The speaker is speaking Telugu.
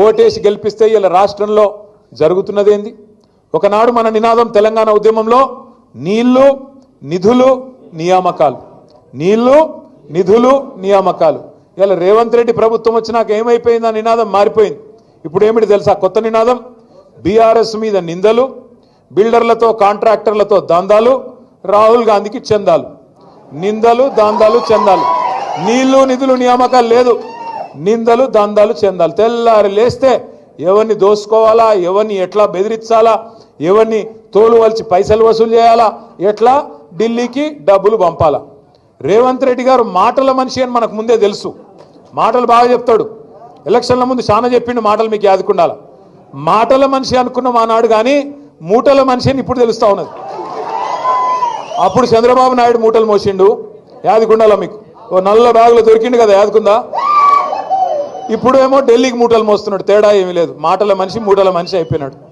ఓటేసి గెలిపిస్తే ఇలా రాష్ట్రంలో జరుగుతున్నదేంది? ఒకనాడు మన నినాదం తెలంగాణ ఉద్యమంలో నీళ్లు నిధులు నియామకాలు, నీళ్లు నిధులు నియామకాలు. ఇలా రేవంత్ రెడ్డి ప్రభుత్వం వచ్చినాక ఏమైపోయింది? ఆ నినాదం మారిపోయింది. ఇప్పుడు ఏమిటి తెలుసా కొత్త నినాదం? బీఆర్ఎస్ మీద నిందలు, బిల్డర్లతో కాంట్రాక్టర్లతో దందాలు, రాహుల్ గాంధీకి చందాలు. నిందలు దందాలు చందాలు, నీళ్లు నిధులు నియామకాలు లేదు, నిందలు దందాలు చందాలు. తెల్లారి లేస్తే ఎవరిని దోసుకోవాలా, ఎవరిని ఎట్లా బెదిరించాలా, ఎవరిని తోలు వలిచి పైసలు వసూలు చేయాలా, ఎట్లా ఢిల్లీకి డబ్బులు పంపాలా. రేవంత్ రెడ్డి గారు మాటల మనిషి అని మనకు ముందే తెలుసు. మాటలు బాగా చెప్తాడు. ఎలక్షన్ల ముందు చాలా చెప్పిండు మాటలు, మీకు యాదుకుండాల. మాటల మనిషి అనుకున్న మానాడు కానీ మూటల మనిషి అని ఇప్పుడు తెలుస్తా ఉన్నది. అప్పుడు చంద్రబాబు నాయుడు మూటలు మోసిండు, యాదుకుండాల మీకు. ఓ నల్ల బ్యాగులో దొరికిండు కదా, యాదుకుందా? ఇప్పుడు ఏమో ఢిల్లీకి మూటలు మోస్తున్నాడు. తేడా ఏమీ లేదు. మాటల మనిషి మూటల మనిషి అయిపోయినాడు.